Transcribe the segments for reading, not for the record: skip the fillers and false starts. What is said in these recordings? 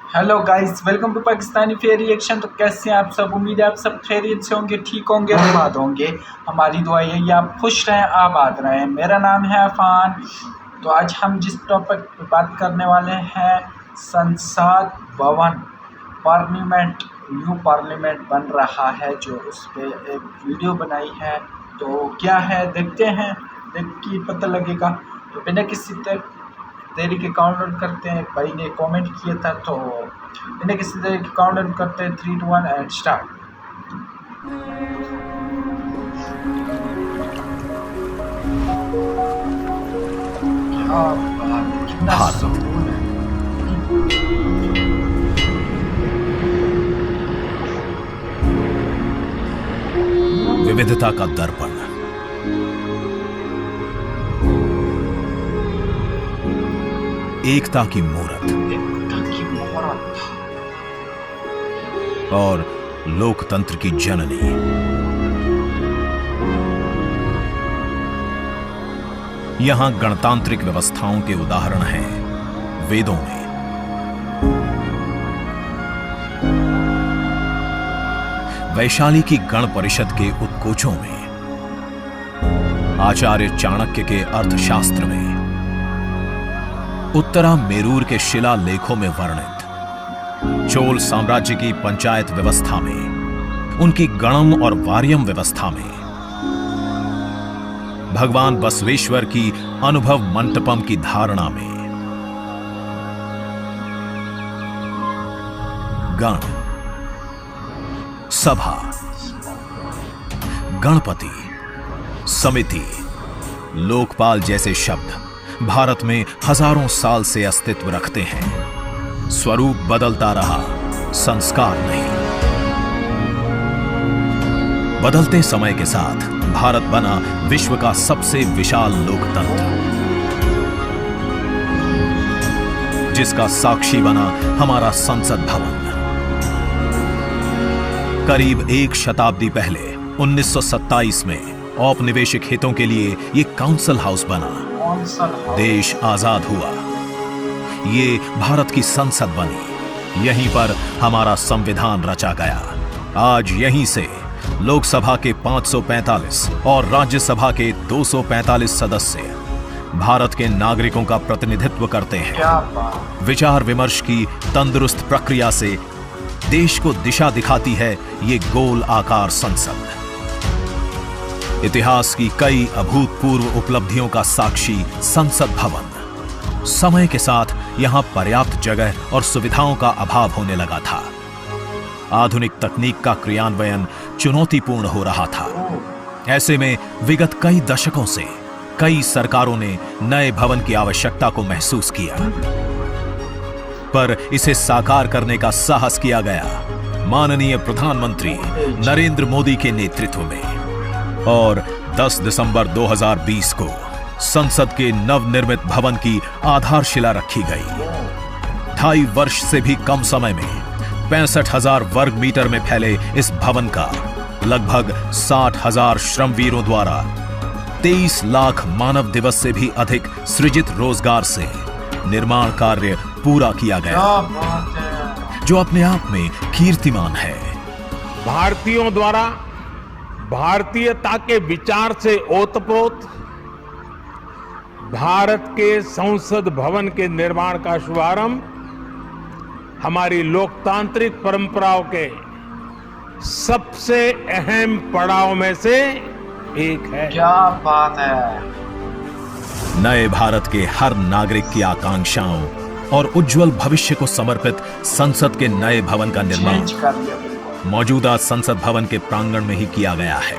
Hello guys, welcome to Pakistani fair reaction. तो कैसे हैं आप सब? उम्मीद है आप सब खैरियत से होंगे, ठीक होंगे, आबाद होंगे। हमारी दुआ यही, आप खुश रहें, आबाद रहें। मेरा नाम है अफान। तो आज हम जिस टॉपिक पर बात करने वाले हैं, संसद भवन, पार्लियामेंट, न्यू पार्लियामेंट बन रहा है, जो उस पर एक वीडियो बनाई है। तो क्या है, देखते हैं, देख के पता लगेगा। तो बिना किसी देरी के काउंटडाउन करते हैं। भाई ने कमेंट किया था, तो बिना किसी देरी के काउंटडाउन करते हैं। 3 2 1 एंड स्टार्ट। क्या बात, कितना सुकून है। विविधता का दर्पण, एकता की मूरत एकता की मोहरत और लोकतंत्र की जननी। यहां गणतांत्रिक व्यवस्थाओं के उदाहरण हैं वेदों में। वैशाली की गण परिषद के उत्कोचों में, आचार्य चाणक्य के अर्थशास्त्र में, उत्तरा मेरूर के शिलालेखों में वर्णित चोल साम्राज्य की पंचायत व्यवस्था में, उनकी गणम और वार्यम व्यवस्था में, भगवान बसवेश्वर की अनुभव मंटपम की धारणा में, गण, सभा, गणपति, समिति, लोकपाल जैसे शब्द भारत में हजारों साल से अस्तित्व रखते हैं। स्वरूप बदलता रहा, संस्कार नहीं। बदलते समय के साथ भारत बना विश्व का सबसे विशाल लोकतंत्र, जिसका साक्षी बना हमारा संसद भवन। करीब एक शताब्दी पहले 1927 में औपनिवेशिक हितों के लिए यह काउंसिल हाउस बना। देश आजाद हुआ, ये भारत की संसद बनी। यहीं पर हमारा संविधान रचा गया। आज यहीं से लोकसभा के 545 और राज्यसभा के 245 सदस्य भारत के नागरिकों का प्रतिनिधित्व करते हैं। विचार विमर्श की तंदुरुस्त प्रक्रिया से देश को दिशा दिखाती है ये गोल आकार संसद। इतिहास की कई अभूतपूर्व उपलब्धियों का साक्षी संसद भवन। समय के साथ यहां पर्याप्त जगह और सुविधाओं का अभाव होने लगा था। आधुनिक तकनीक का क्रियान्वयन चुनौतीपूर्ण हो रहा था। ऐसे में विगत कई दशकों से कई सरकारों ने नए भवन की आवश्यकता को महसूस किया, पर इसे साकार करने का साहस किया गया माननीय प्रधानमंत्री नरेंद्र मोदी के नेतृत्व में। और 10 दिसंबर 2020 को संसद के नवनिर्मित भवन की आधारशिला रखी गई। 2.5 वर्ष से भी कम समय में 65,000 वर्ग मीटर में फैले इस भवन का लगभग 60,000 श्रमवीरों द्वारा 23 लाख मानव दिवस से भी अधिक सृजित रोजगार से निर्माण कार्य पूरा किया गया, जो अपने आप में कीर्तिमान है। भारतीयों द्वारा भारतीयता के विचार से ओतप्रोत भारत के संसद भवन के निर्माण का शुभारंभ हमारी लोकतांत्रिक परंपराओं के सबसे अहम पड़ाव में से एक है। क्या बात है। नए भारत के हर नागरिक की आकांक्षाओं और उज्जवल भविष्य को समर्पित संसद के नए भवन का निर्माण मौजूदा संसद भवन के प्रांगण में ही किया गया है।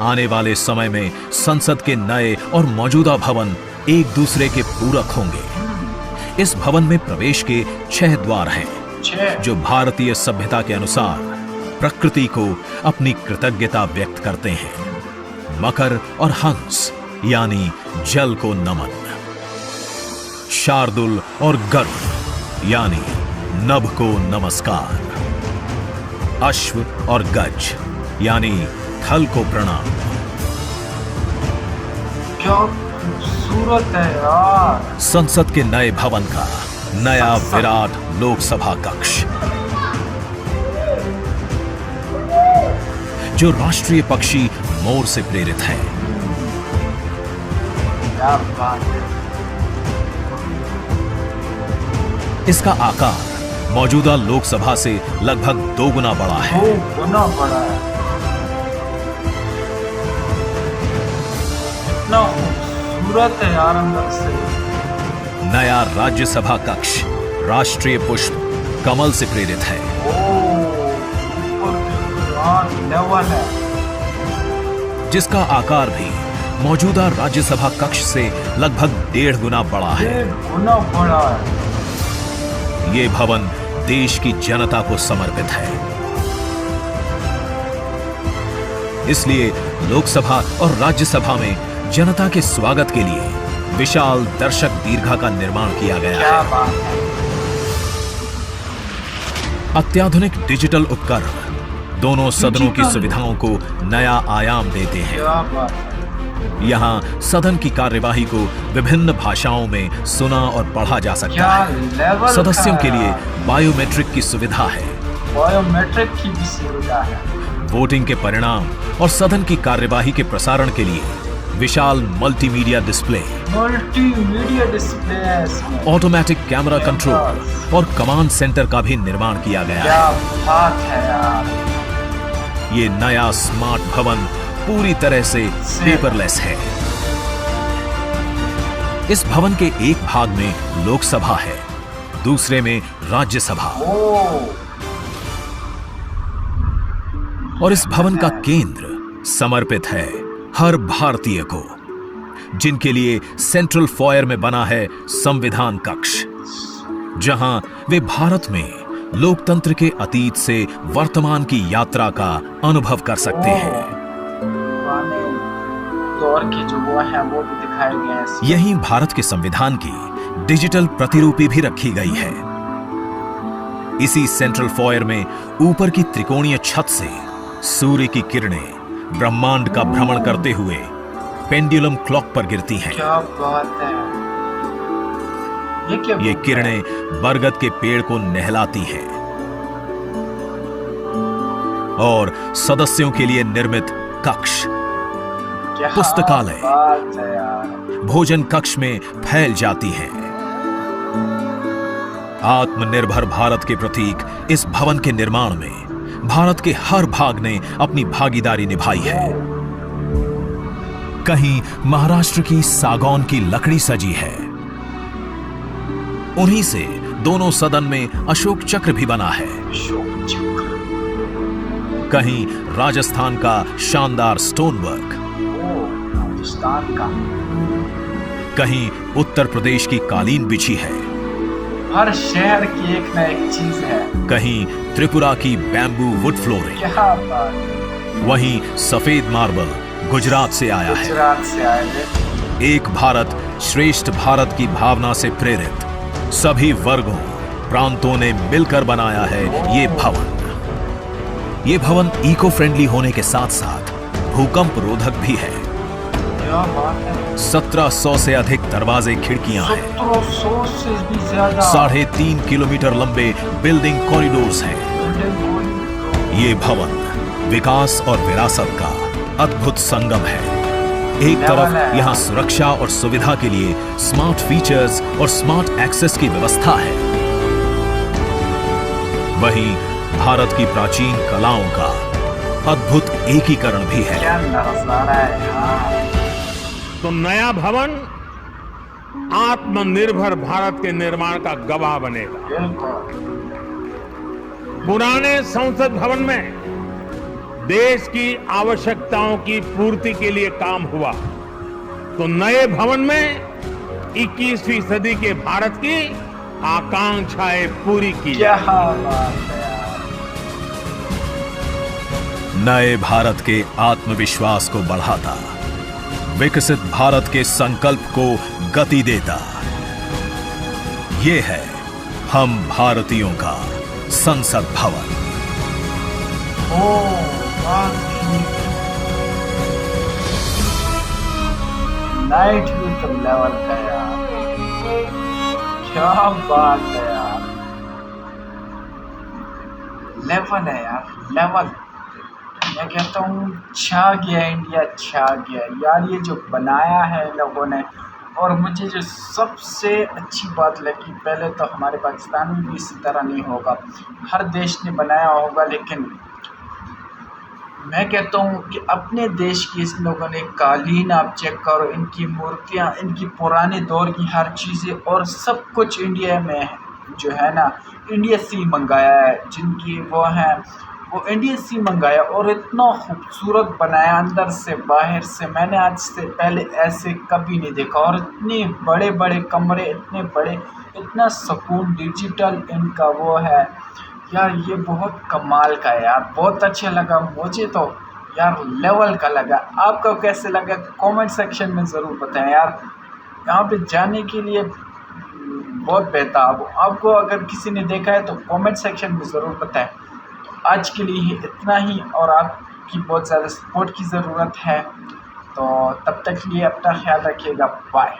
आने वाले समय में संसद के नए और मौजूदा भवन एक दूसरे के पूरक होंगे। इस भवन में प्रवेश के 6 द्वार हैं, जो भारतीय सभ्यता के अनुसार प्रकृति को अपनी कृतज्ञता व्यक्त करते हैं। मकर और हंस यानी जल को नमन, शार्दुल और गरुड़ यानी नभ को नमस्कार, अश्व और गज यानी थल को प्रणाम। क्या खूबसूरत है यार। संसद के नए भवन का नया विराट लोकसभा कक्ष, जो राष्ट्रीय पक्षी मोर से प्रेरित है। क्या बात है। इसका आकार मौजूदा लोकसभा से लगभग 2 गुना बड़ा है। 2 गुना बड़ा है। इतना खूबसूरत है यार अंदर से। नया राज्यसभा कक्ष राष्ट्रीय पुष्प कमल से प्रेरित है। लेवल है, जिसका आकार भी मौजूदा राज्यसभा कक्ष से लगभग 1.5 गुना बड़ा है। 1.5 गुना बड़ा है। ये भवन देश की जनता को समर्पित है। इसलिए लोकसभा और राज्यसभा में जनता के स्वागत के लिए विशाल दर्शक दीर्घा का निर्माण किया गया क्या है। बात है। अत्याधुनिक डिजिटल उपकरण दोनों सदनों की सुविधाओं को नया आयाम देते हैं। क्या बात है। यहाँ सदन की कार्यवाही को विभिन्न भाषाओं में सुना और पढ़ा जा सकता क्या है। लेवल सदस्यों का के लिए है। बायोमेट्रिक की सुविधा है। बायोमेट्रिक की भी सुविधा है। वोटिंग के परिणाम और सदन की कार्यवाही के प्रसारण के लिए विशाल multimedia display, multimedia display, automatic camera control और कमांड सेंटर का भी निर्माण किया गया है। क्या बात है यार। ये नया स्मार्ट भवन पूरी तरह से पेपरलेस है। इस भवन के एक भाग में लोकसभा है, दूसरे में राज्यसभा। और इस भवन का केंद्र समर्पित है हर भारतीय को, जिनके लिए सेंट्रल फॉयर में बना है संविधान कक्ष, जहां वे भारत में लोकतंत्र के अतीत से वर्तमान की यात्रा का अनुभव कर सकते हैं। पुराने दौर के जो वो हैं वो भी दिखाए गए हैं। यहीं भारत के संविधान की डिजिटल प्रतिरूपी भी रखी गई है। इसी सेंट्रल फॉयर में ऊपर की त्रिकोणीय छत से सूर्य की किरणें ब्रह्मांड का भ्रमण करते हुए पेंडुलम क्लॉक पर गिरती हैं। क्या बात है। ये किरणें बरगद के पेड़ को नहलाती हैं और सदस्यों के लिए निर्मित कक्ष, पुस्तकालय, भोजन कक्ष में फैल जाती हैं। आत्मनिर्भर भारत के प्रतीक इस भवन के निर्माण में भारत के हर भाग ने अपनी भागीदारी निभाई है। कहीं महाराष्ट्र की सागौन की लकड़ी सजी है, उन्हीं से दोनों सदन में अशोक चक्र भी बना है। कहीं राजस्थान का शानदार स्टोन वर्क, राजस्थान का, कहीं उत्तर प्रदेश की कालीन बिछी है। हर शहर की एक ना एक चीज है। कहीं त्रिपुरा की बैम्बू वुड फ्लोरिंग, क्या बात है। वहीं सफेद मार्बल गुजरात से आया है। गुजरात से आए थे। एक भारत श्रेष्ठ भारत की भावना से प्रेरित सभी वर्गों प्रांतों ने मिलकर बनाया है ये भवन। ये भवन इको फ्रेंडली होने के साथ साथ भूकंप रोधक भी है। क्या बात है। 1700 से अधिक दरवाजे खिड़कियां हैं। 1700 से भी ज्यादा। 3.5 किलोमीटर लंबे बिल्डिंग कॉरिडोर्स हैं। ये भवन विकास और विरासत का अद्भुत संगम है। एक तरफ यहाँ सुरक्षा और सुविधा के लिए स्मार्ट फीचर्स और स्मार्ट एक्सेस की व्यवस्था है, वहीं भारत की प्राचीन कलाओं का अद्भुत एकीकरण भी है। क्या नजारा है यार। तो नया भवन आत्मनिर्भर भारत के निर्माण का गवाह बनेगा। पुराने संसद भवन में देश की आवश्यकताओं की पूर्ति के लिए काम हुआ, तो नए भवन में 21वीं सदी के भारत की आकांक्षाएं पूरी की। क्या बात है यार। नए भारत के आत्मविश्वास को बढ़ाता, विकसित भारत के संकल्प को गति देता, ये है हम भारतीयों का संसद भवन। नाइट व्यू तो लेवल का यार। क्या बात है यार। लेवल है यार, लेवल। मैं कहता हूँ छा गया इंडिया, छा गया यार, ये जो बनाया है इन लोगों ने। और मुझे जो सबसे अच्छी बात लगी, पहले तो हमारे पाकिस्तान में भी इसी तरह नहीं होगा, हर देश ने बनाया होगा, लेकिन मैं कहता हूँ कि अपने देश की इस लोगों ने कालीन आप चेक करो, इनकी मूर्तियाँ, इनकी पुराने दौर की हर चीज़ें, और सब कुछ इंडिया में जो है ना, इंडिया से ही मंगाया है। जिनकी वो हैं वो इंडिया से ही मंगाया, और इतना खूबसूरत बनाया अंदर से बाहर से, मैंने आज से पहले ऐसे कभी नहीं देखा। और इतने बड़े बड़े कमरे, इतने बड़े, इतना सुकून, डिजिटल इनका वो है यार, ये बहुत कमाल का है यार, बहुत अच्छा लगा मुझे तो यार, लेवल का लगा। आपको कैसे लगा कमेंट सेक्शन में ज़रूर बताएं यार। यहाँ पे जाने के लिए बहुत बेताब हूँ, आपको अगर किसी ने देखा है तो कमेंट सेक्शन में ज़रूर बताएं। तो आज के लिए इतना ही, और आपकी बहुत ज़्यादा सपोर्ट की ज़रूरत है, तो तब तक के लिए अपना ख्याल रखिएगा, बाय।